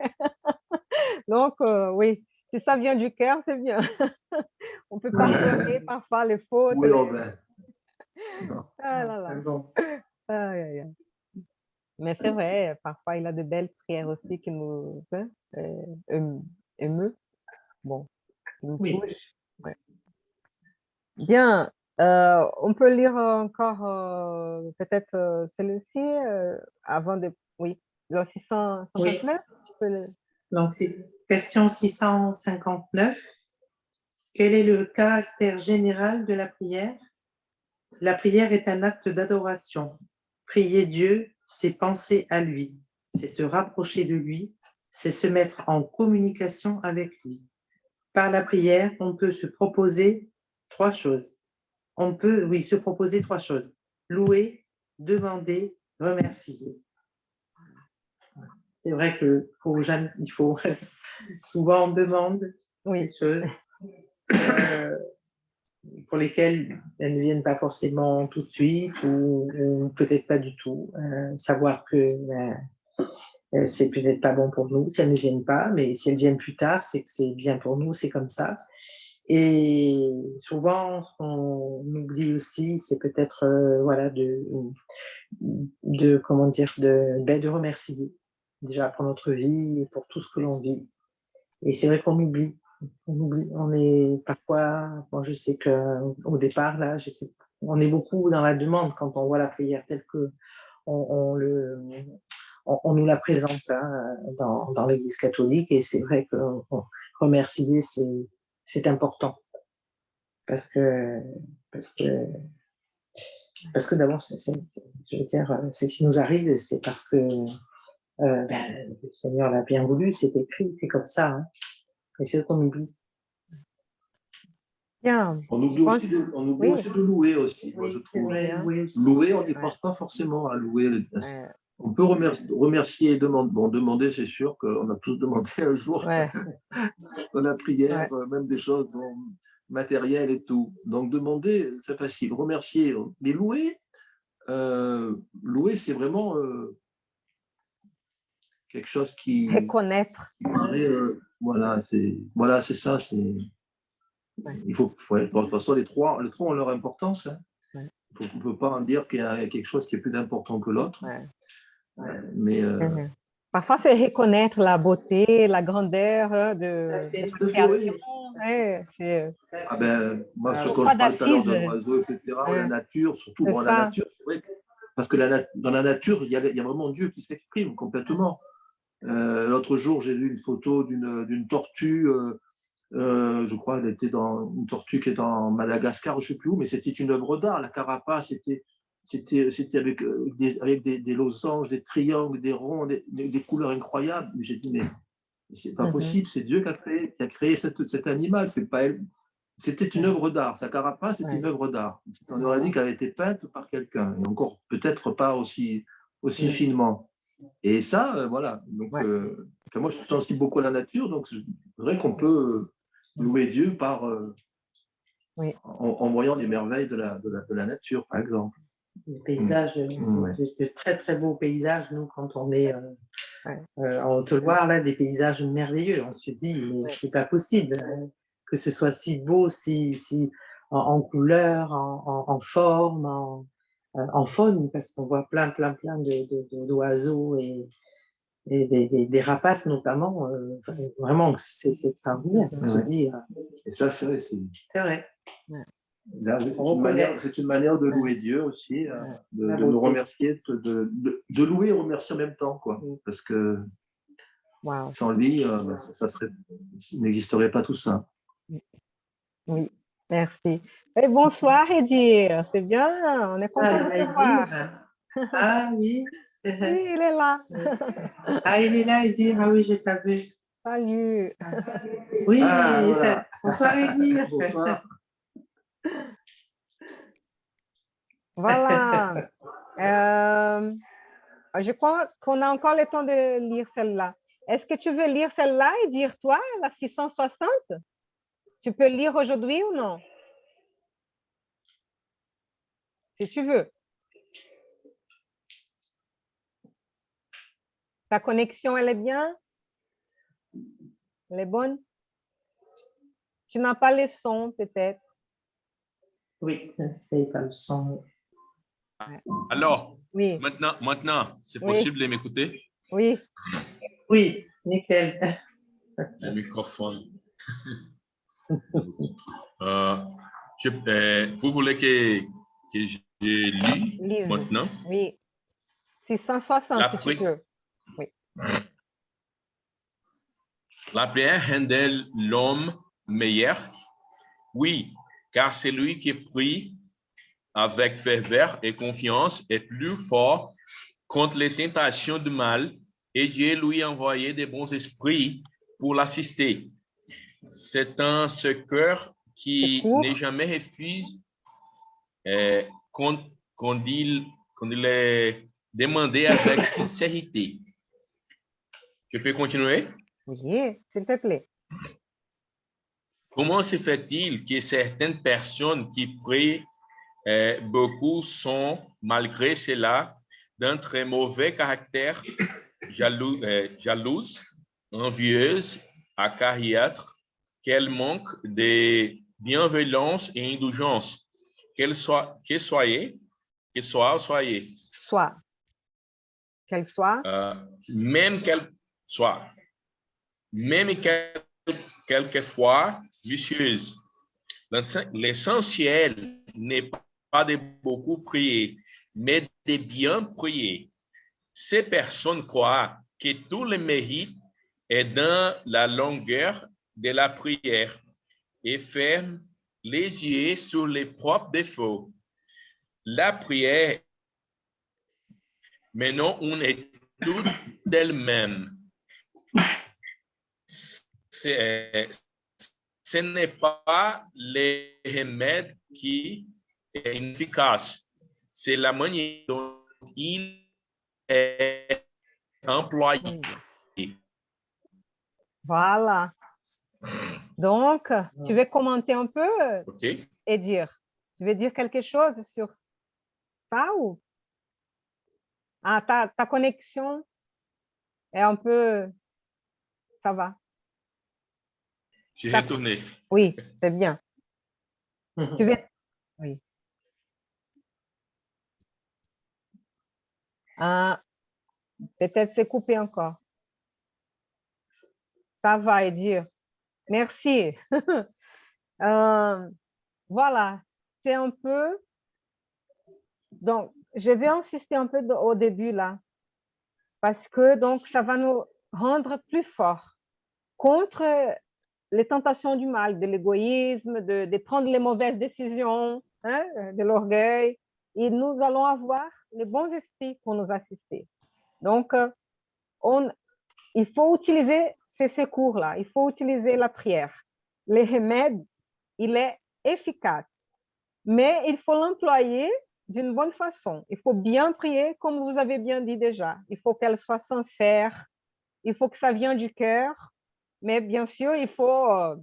Donc, oui, si ça vient du cœur, c'est bien. On peut pardonner parfois les fautes. Oui, oh ben, non. Ah là là. Bon. Aïe, aïe, aïe. Mais c'est vrai, parfois il a de belles prières aussi qui nous émeut. Bon, qui nous Oui. touchent. Ouais. Bien, on peut lire encore peut-être celui-ci avant de... Oui, le Oui. 659. Tu peux Donc, c'est question 659. Quel est le caractère général de la prière? La prière est un acte d'adoration. Prier Dieu, c'est penser à lui, c'est se rapprocher de lui, c'est se mettre en communication avec lui. Par la prière, on peut se proposer trois choses. On peut, oui, se proposer trois choses. Louer, demander, remercier. C'est vrai que il faut souvent on demande Oui, des choses pour lesquelles elles ne viennent pas forcément tout de suite ou peut-être pas du tout. Savoir que c'est peut-être pas bon pour nous, si elles ne viennent pas, mais si elles viennent plus tard, c'est que c'est bien pour nous, c'est comme ça. Et souvent, ce qu'on oublie aussi, c'est peut-être voilà de comment dire de remercier déjà pour notre vie et pour tout ce que l'on vit. Et c'est vrai qu'on oublie. On est parfois, bon, je sais que au départ là, on est beaucoup dans la demande quand on voit la prière telle que on nous la présente hein, dans l'Église catholique. Et c'est vrai que remercier c'est important parce que parce que parce que d'abord je veux dire ce qui nous arrive, c'est parce que le Seigneur l'a bien voulu, c'est écrit, c'est comme ça. Hein. Et c'est ce qu'on oublie. bien. On Je oublie pense, aussi de, on oublie oui, aussi de louer aussi, moi Oui, je c'est trouve. vrai, hein. louer aussi. Louer, on n'y Ouais. pense pas forcément à louer. Ouais. On peut remercier et demander. Bon, demander, c'est sûr qu'on a tous demandé un jour Ouais. dans la prière, Ouais. même des choses matérielles et tout. Donc demander, c'est facile. Remercier, mais louer, c'est vraiment quelque chose qui Reconnaître. voilà, c'est ça. Ouais. Il faut, de toute façon, les trois ont leur importance. Hein. Ouais. Donc, on ne peut pas en dire qu'il y a quelque chose qui est plus important que l'autre. Ouais. Mais Mhm. Parfois, c'est reconnaître la beauté, la grandeur de fait, la tout à fait, création. oui. Ouais, c'est Ah ben, moi, trop quand fois je parlais tout à l'heure d'assises. d'un oiseau, etc., ou la Ouais, nature, surtout, c'est bon, la ça. nature, c'est vrai, parce que dans la nature, il y a vraiment Dieu qui s'exprime complètement. L'autre jour, j'ai vu une photo d'une tortue, je crois, elle était dans une tortue qui est dans Madagascar, je ne sais plus où, mais c'était une œuvre d'art. La carapace, c'était avec des losanges, des triangles, des ronds, des couleurs incroyables. J'ai dit, mais c'est pas Mhm. possible, c'est Dieu qui a créé cet animal, c'est pas elle. C'était une œuvre d'art. Sa carapace, c'était une Ouais, œuvre d'art. On aurait dit voilà. qu'elle avait été peinte par quelqu'un, et encore peut-être pas aussi Oui, finement. Et ça, voilà. Donc, ouais. moi, je suis sensible beaucoup à la nature, donc c'est vrai qu'on peut Mhm. louer Dieu Oui, en voyant les merveilles de la nature, par exemple. des paysages, Ouais. de très très beaux paysages, nous, quand on est ouais, en Haute-Loire, là, des paysages merveilleux. On se dit, mais ouais. c'est pas possible que ce soit si beau, si en couleur, en forme, en faune, parce qu'on voit plein d'oiseaux et des rapaces notamment. Vraiment, c'est extraordinaire. On se Ouais. dit, Et ça, c'est vrai, c'est vrai. Ouais, là, On reconnaît c'est une manière de ouais, louer Dieu aussi, ouais. la de le beauté. remercier, de louer et remercier en même temps, quoi. Parce que Wow. sans lui, il n'existerait pas tout ça. Oui, merci. Et bonsoir, Edir. C'est bien, on est Ah, content il de va te voir. dire. Ah oui. Oui, il est là. Ah, il est là, il dit, ah oui, j'ai pas vu. Salut. Oui, Ah, voilà. bonsoir, Edir. Bonsoir. Voilà. Euh, je crois qu'on a encore le temps de lire celle-là. Est-ce que tu veux lire celle-là et dire toi, la 660? Tu peux lire aujourd'hui ou non? Si tu veux. Ta connexion, elle est bien? Elle est bonne? Tu n'as pas les sons, peut-être? Oui, c'est pas le son. Alors, Oui, maintenant, c'est Oui. possible de m'écouter? oui. Oui, nickel. Le microphone. Vous voulez que je lis Lise. maintenant? Oui. 660, La si tu pri- peux. Oui. La prière rend l'homme meilleur? Oui, car celui qui prie avec ferveur et confiance est plus fort contre les tentations du mal et Dieu lui a envoyé des bons esprits pour l'assister. C'est un secours qui Secours. n'est jamais refusé quand, quand il est demandé avec sincérité. Je peux continuer? Oui, s'il te plaît. Comment se fait-il que certaines personnes qui prient beaucoup sont, malgré cela, d'un très mauvais caractère, jalouses, envieuses, acariâtres, qu'elles manquent de bienveillance et indulgence, soyez, Soit. Qu'elle soit. même qu'elles soient, même quelquefois vicieuses. L'essentiel n'est pas de beaucoup prier, mais de bien prier. Ces personnes croient que tout le mérite est dans la longueur de la prière et ferment les yeux sur les propres défauts. La prière, mais non une étude d'elle-même. Ce n'est pas le remède qui est inefficace, c'est la manière dont il est employé. Voilà. Donc, tu veux commenter un peu OK? et dire. Tu veux dire quelque chose sur ça ou? Ah, ta connexion est un peu. Ça va. J'ai retourné. Oui, c'est bien. Tu veux. Oui. Ah, peut-être c'est coupé encore. Ça va, et dire. Merci. Voilà. C'est un peu. Donc, je vais insister un peu au début là, parce que donc ça va nous rendre plus forts contre les tentations du mal, de l'égoïsme, de prendre les mauvaises décisions, hein, de l'orgueil. Et nous allons avoir les bons esprits pour nous assister. Donc, il faut utiliser ces secours-là, il faut utiliser la prière. Le remède, il est efficace, mais il faut l'employer d'une bonne façon. Il faut bien prier, comme vous avez bien dit déjà. Il faut qu'elle soit sincère, il faut que ça vienne du cœur, mais bien sûr, il faut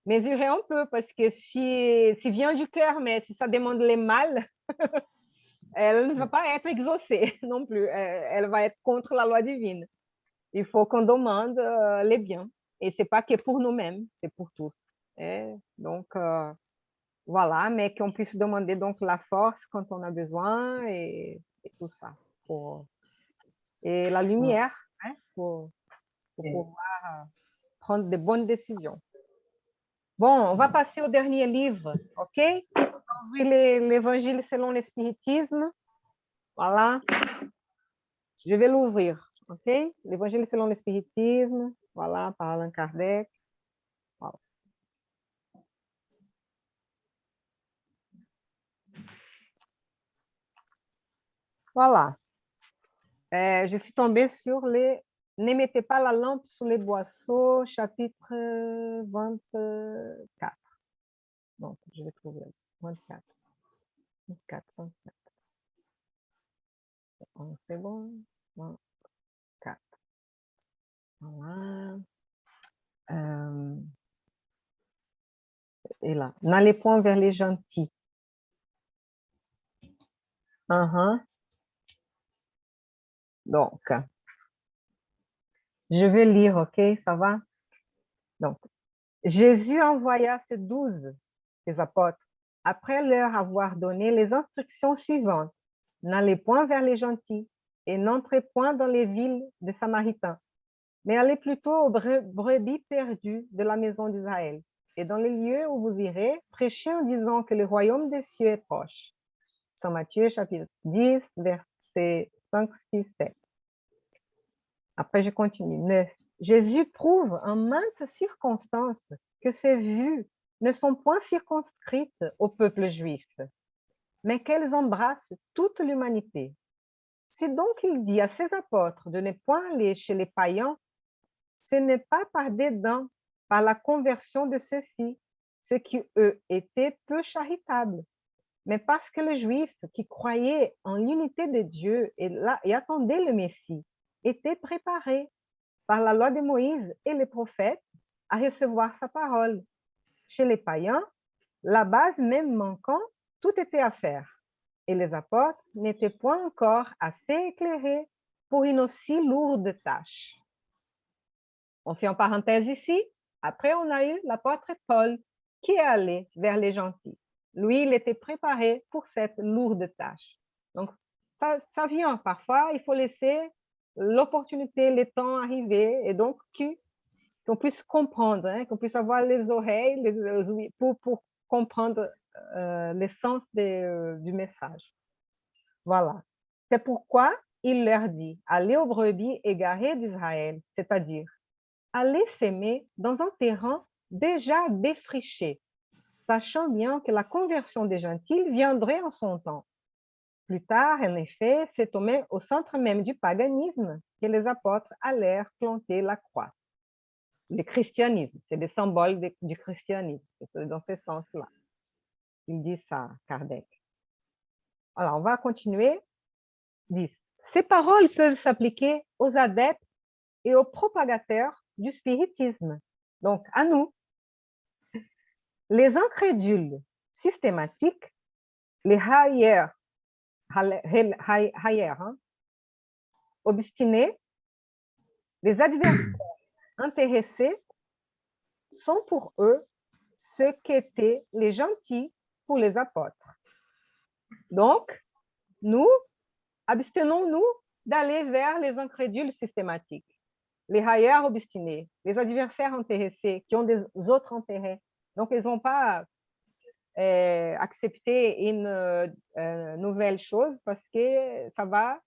mesurer un peu, parce que si vient du cœur, mais si ça demande les mal, elle ne va pas être exaucée non plus. Elle va être contre la loi divine. Il faut qu'on demande les biens. Et ce n'est pas que pour nous-mêmes, c'est pour tous. Donc, voilà, mais qu'on puisse demander donc la force quand on a besoin et tout ça. Et la lumière, hein, pour pouvoir prendre de bonnes décisions. Bon, on va passer au dernier livre, OK? L'Évangile selon le spiritisme. Voilà. Je vais l'ouvrir, OK? L'Évangile selon le spiritisme, voilà, par Allan Kardec. Voilà. Voilà. Je suis tombée sur les Ne mettez pas la lampe sous les boisseaux, chapitre 24. Donc, je vais trouver 24. 24, 24. En seconde. 24. Voilà. Et là, n'allez point vers les gentils. Donc, je vais lire, ok, ça va? Donc, Jésus envoya ses 12, ses apôtres, après leur avoir donné les instructions suivantes. N'allez point vers les gentils et n'entrez point dans les villes des Samaritains, mais allez plutôt aux brebis perdues de la maison d'Israël. Et dans les lieux où vous irez, prêchez en disant que le royaume des cieux est proche. Saint Matthieu, chapitre 10, versets 5, 6, 7. Après, je continue. 9. Jésus prouve en maintes circonstances que ses vues ne sont point circonscrites au peuple juif, mais qu'elles embrassent toute l'humanité. Si donc il dit à ses apôtres de ne point aller chez les païens, ce n'est pas par dédain, par la conversion de ceux-ci, ceux qui, eux, étaient peu charitables, mais parce que les Juifs qui croyaient en l'unité de Dieu et attendaient le Messie étaient préparés par la loi de Moïse et les prophètes à recevoir sa parole. Chez les païens, la base même manquant, tout était à faire. Et les apôtres n'étaient point encore assez éclairés pour une aussi lourde tâche. On fait en parenthèse ici. Après, on a eu l'apôtre Paul qui est allé vers les gentils. Lui, il était préparé pour cette lourde tâche. Donc, ça vient parfois, il faut laisser l'opportunité, le temps arriver, et donc qu'on puisse comprendre, hein, qu'on puisse avoir les oreilles pour comprendre l'essence du message. Voilà. C'est pourquoi il leur dit, allez aux brebis égarées d'Israël, c'est-à-dire, allez s'aimer dans un terrain déjà défriché, sachant bien que la conversion des gentils viendrait en son temps. Plus tard, en effet, c'est au centre même du paganisme que les apôtres allèrent planter la croix. Le christianisme, c'est le symbole du christianisme, c'est dans ce sens-là. Il dit ça, Kardec. Alors, on va continuer. 10. Ces paroles peuvent s'appliquer aux adeptes et aux propagateurs du spiritisme. Donc, à nous, les incrédules systématiques, les haïers, obstinés, les adversaires intéressés sont pour eux ce qu'étaient les gentils pour les apôtres. Donc, nous, abstenons-nous d'aller vers les incrédules systématiques, les haïers obstinés, les adversaires intéressés qui ont des autres intérêts. Donc, ils n'ont pas accepté une nouvelle chose parce que ça va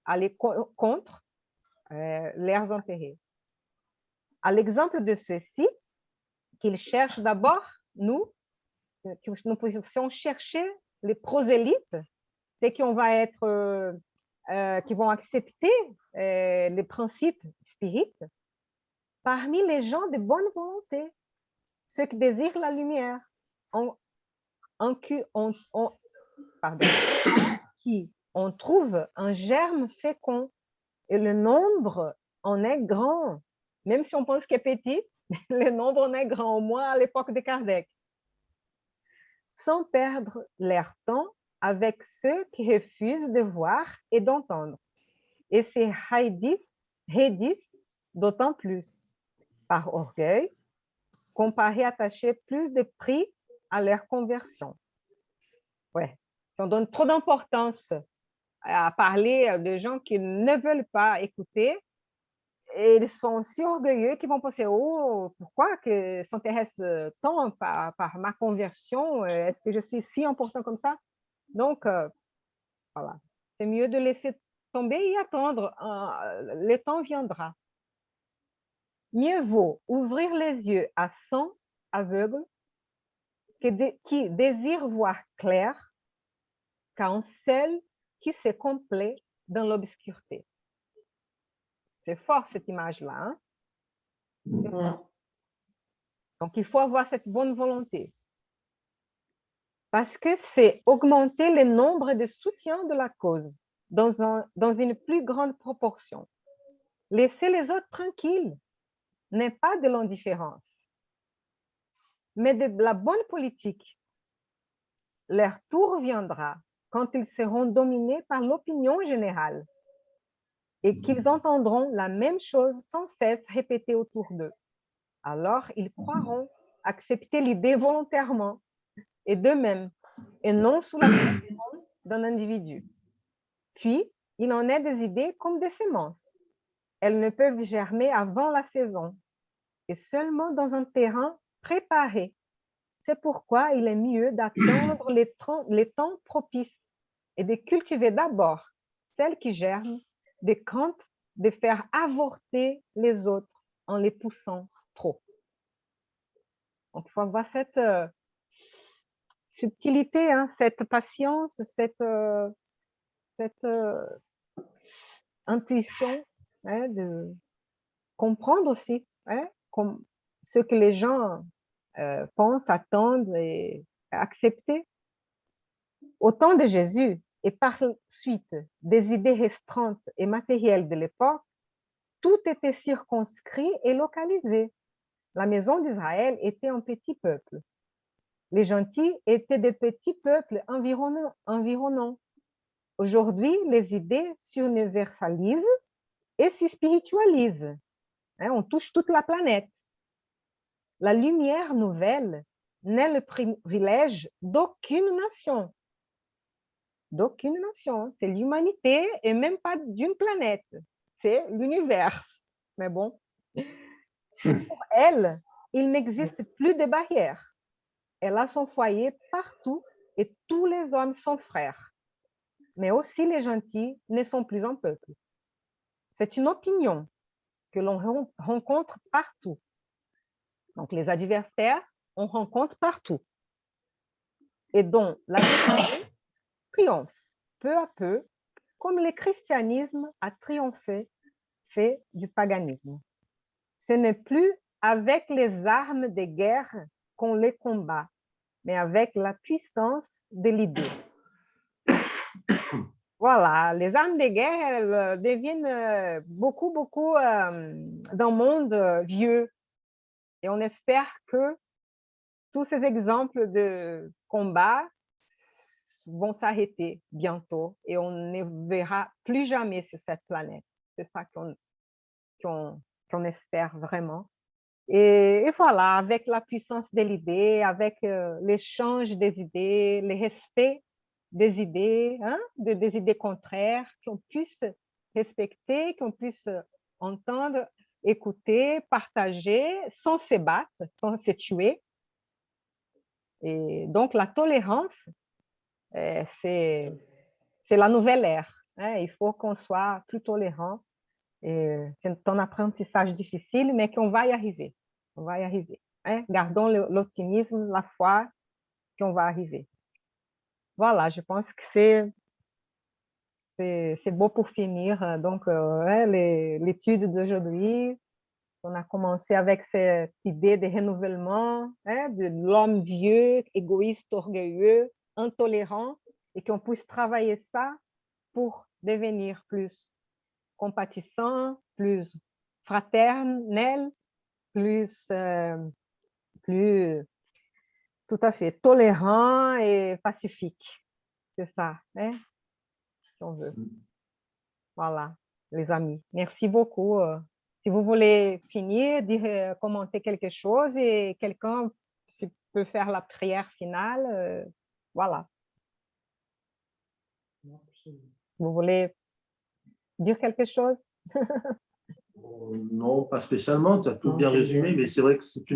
aller contre leurs intérêts. À l'exemple de ceci, qu'ils cherchent d'abord, nous puissions chercher les prosélytes, c'est qu'on va être, qui vont accepter les principes spirites parmi les gens de bonne volonté, ceux qui désirent la lumière, qui on trouve un germe fécond et le nombre en est grand. Même si on pense qu'il est petit, le nombre en est grand, au moins à l'époque de Kardec. Sans perdre leur temps avec ceux qui refusent de voir et d'entendre. Et c'est raidissent d'autant plus, par orgueil, qu'on paraît attacher plus de prix à leur conversion. Ouais, on donne trop d'importance à parler de gens qui ne veulent pas écouter et ils sont si orgueilleux qu'ils vont penser, oh, pourquoi que s'intéresse tant par ma conversion? Est-ce que je suis si important comme ça? Donc, voilà, c'est mieux de laisser tomber et attendre. Le temps viendra. Mieux vaut ouvrir les yeux à 100 aveugles qui désirent voir clair qu'à un seul qui se complaît dans l'obscurité. C'est fort cette image-là. Hein? Donc, il faut avoir cette bonne volonté. Parce que c'est augmenter le nombre de soutiens de la cause dans une plus grande proportion. Laisser les autres tranquilles n'est pas de l'indifférence, mais de la bonne politique. Leur tour viendra quand ils seront dominés par l'opinion générale et qu'ils entendront la même chose sans cesse répétée autour d'eux. Alors, ils croiront accepter l'idée volontairement et d'eux-mêmes, et non sous la pression d'un individu. Puis, il en est des idées comme des semences. Elles ne peuvent germer avant la saison et seulement dans un terrain préparé. C'est pourquoi il est mieux d'attendre les temps propices et de cultiver d'abord celles qui germent, de crainte de faire avorter les autres en les poussant trop. Donc, il faut avoir cette subtilité, hein, cette patience, cette intuition, hein, de comprendre aussi, hein, ce que les gens pensent, attendent et accepter. Au temps de Jésus et par suite des idées restreintes et matérielles de l'époque, tout était circonscrit et localisé. La maison d'Israël était un petit peuple. Les gentils étaient des petits peuples environnants. Aujourd'hui, les idées s'universalisent et se spiritualisent. Hein, on touche toute la planète. La lumière nouvelle n'est le privilège d'aucune nation. D'aucune nation. C'est l'humanité et même pas d'une planète. C'est l'univers. Mais bon, pour elle, il n'existe plus de barrières. Elle a son foyer partout et tous les hommes sont frères. Mais aussi les gentils ne sont plus un peuple. C'est une opinion que l'on rencontre partout. Donc les adversaires, on rencontre partout. Et dont la vérité triomphe peu à peu, comme le christianisme a triomphé fait du paganisme. Ce n'est plus avec les armes de guerre qu'on les combat, mais avec la puissance de l'idée. Voilà, les armes de guerre elles, deviennent beaucoup d'un monde vieux. Et on espère que tous ces exemples de combat vont s'arrêter bientôt et on ne verra plus jamais sur cette planète. C'est ça qu'on espère vraiment. Et voilà, avec la puissance de l'idée, avec l'échange des idées, le respect des idées, hein, des idées contraires, qu'on puisse respecter, qu'on puisse entendre, écouter, partager, sans se battre, sans se tuer. Et donc, la tolérance, c'est la nouvelle ère. Hein, il faut qu'on soit plus tolérant. C'est un apprentissage difficile, mais qu'on va y arriver. On va y arriver. Hein? Gardons l'optimisme, la foi qu'on va arriver. Voilà, je pense que c'est beau pour finir. Donc, hein, l'étude d'aujourd'hui, on a commencé avec cette idée de renouvellement, hein, de l'homme vieux, égoïste, orgueilleux, intolérant, et qu'on puisse travailler ça pour devenir plus compatissant, plus fraternel, plus tout à fait tolérant et pacifique. C'est ça, hein, si on veut. Voilà, les amis. Merci beaucoup. Si vous voulez finir, dire, commenter quelque chose et quelqu'un peut faire la prière finale, voilà. Vous voulez dire quelque chose? Non, pas spécialement, tu as tout bien résumé, mais c'est vrai que c'est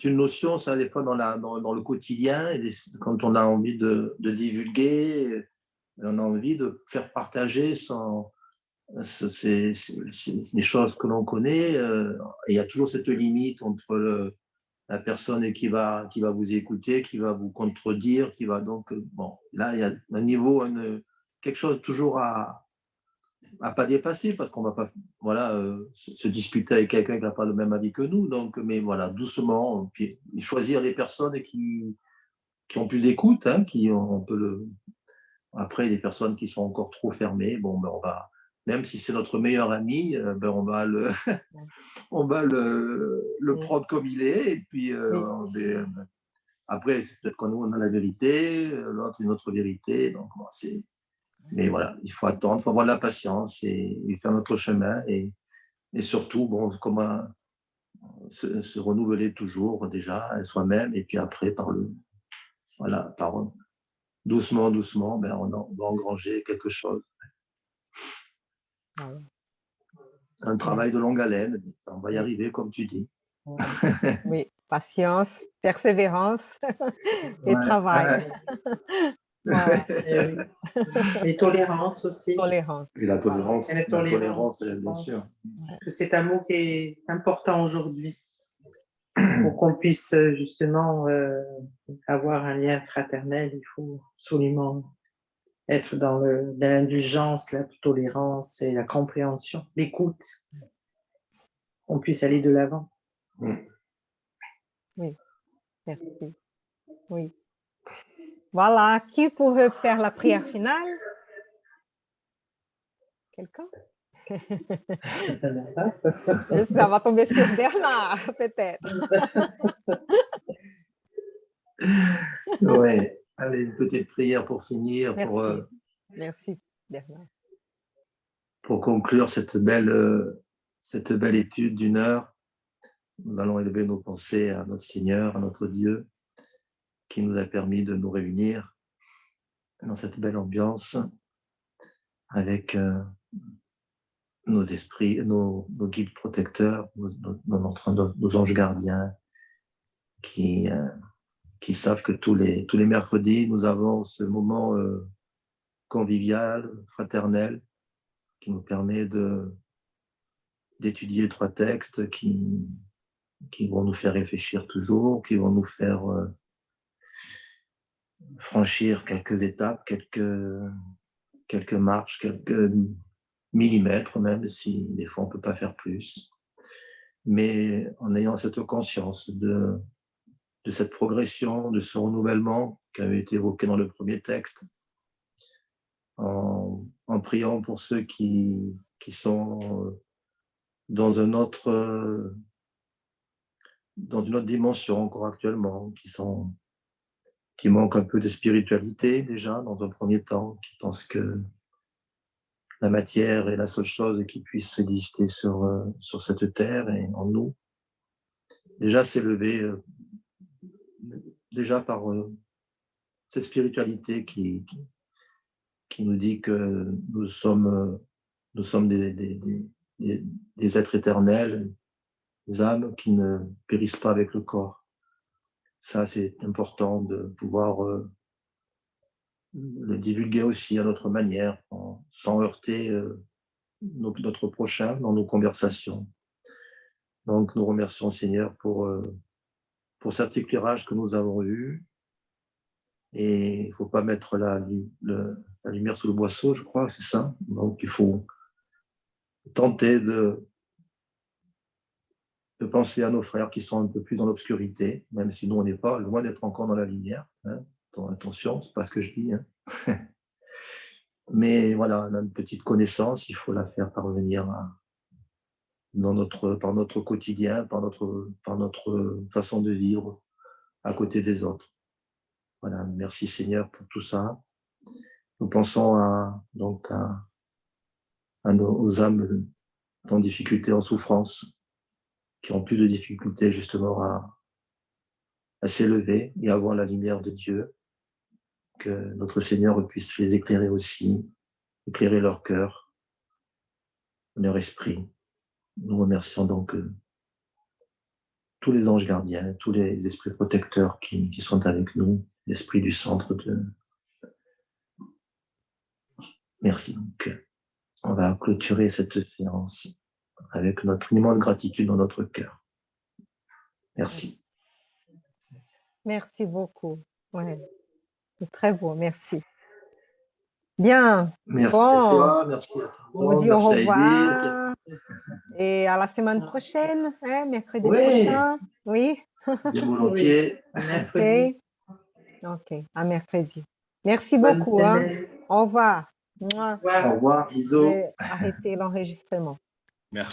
une notion, ça, des fois, dans le quotidien, et quand on a envie de divulguer, on a envie de faire partager les choses que l'on connaît. Et il y a toujours cette limite entre la personne qui va vous écouter, qui va vous contredire, qui va donc… Bon, là, il y a un niveau, quelque chose toujours à pas dépasser, parce qu'on ne va pas se disputer avec quelqu'un qui n'a pas le même avis que nous. Donc, mais voilà, doucement, puis choisir les personnes qui ont plus d'écoute, hein, après, les personnes qui sont encore trop fermées, bon, ben on va, même si c'est notre meilleur ami, ben on va on va le prendre comme il est, et puis après, peut-être qu'on a la vérité, l'autre une autre vérité, donc bon, Mais voilà, il faut attendre, il faut avoir de la patience et faire notre chemin. Et surtout, bon, comment se renouveler toujours déjà soi-même. Et puis après, voilà, doucement, doucement, ben, on va engranger quelque chose. Voilà. Un travail de longue haleine, on va y arriver, comme tu dis. Oui, oui, patience, persévérance et Ouais, travail. Voilà, Et oui. Et tolérance aussi. tolérance. Et la tolérance, Et la tolérance, je bien pense sûr. que c'est un mot qui est important aujourd'hui pour qu'on puisse justement avoir un lien fraternel. Il faut absolument être dans l'indulgence, la tolérance et la compréhension, l'écoute, qu'on puisse aller de l'avant. Oui, merci. Oui. Voilà, qui pourrait faire la prière finale? Quelqu'un? Ça va tomber sur Bernard, peut-être. Oui, allez, une petite prière pour finir, Merci. Merci, Bernard. pour conclure cette belle étude d'une heure. Nous allons élever nos pensées à notre Seigneur, à notre Dieu, qui nous a permis de nous réunir dans cette belle ambiance avec nos esprits, nos guides protecteurs, nos anges gardiens, qui savent que tous les mercredis, nous avons ce moment convivial, fraternel, qui nous permet d'étudier 3 textes qui vont nous faire réfléchir toujours, qui vont nous faire franchir quelques étapes, quelques marches, quelques millimètres même, si des fois on ne peut pas faire plus. Mais en ayant cette conscience de cette progression, de ce renouvellement qui avait été évoqué dans le premier texte, en priant pour ceux qui sont dans une autre dimension encore actuellement, qui manquent un peu de spiritualité déjà dans un premier temps, qui pensent que la matière est la seule chose qui puisse exister sur cette terre et en nous. Déjà s'élever déjà par cette spiritualité qui nous dit que nous sommes des êtres éternels, des âmes qui ne périssent pas avec le corps. Ça, c'est important de pouvoir le divulguer aussi à notre manière, sans heurter notre prochain dans nos conversations. Donc, nous remercions Seigneur pour cet éclairage que nous avons eu. Et il ne faut pas mettre la lumière sous le boisseau, je crois, c'est ça. Donc, il faut tenter de penser à nos frères qui sont un peu plus dans l'obscurité, même si nous, on n'est pas loin d'être encore dans la lumière. Hein. Attention, c'est pas ce que je dis. Hein. Mais voilà, on a une petite connaissance, il faut la faire parvenir par notre quotidien, par notre façon de vivre à côté des autres. Voilà, merci Seigneur pour tout ça. Nous pensons aux âmes en difficulté, en souffrance, qui ont plus de difficultés justement à s'élever et à voir la lumière de Dieu, que notre Seigneur puisse les éclairer aussi, éclairer leur cœur, leur esprit. Nous remercions donc tous les anges gardiens, tous les esprits protecteurs qui sont avec nous, l'esprit du centre de... Merci. Donc, on va clôturer cette séance avec notre immense gratitude dans notre cœur. Merci. Merci beaucoup. Ouais, c'est très beau, merci. Bien. Merci Bon, à toi, merci à toi. on vous dit au Merci à revoir Edith. et à la semaine prochaine, hein, mercredi Oui, prochain. Oui, bien volontiers. Oui, mercredi. ok, à mercredi. Merci Bonne beaucoup. Hein. semaine. Au revoir. Mouah. Au revoir. Au revoir, Je bisous. vais arrêter l'enregistrement.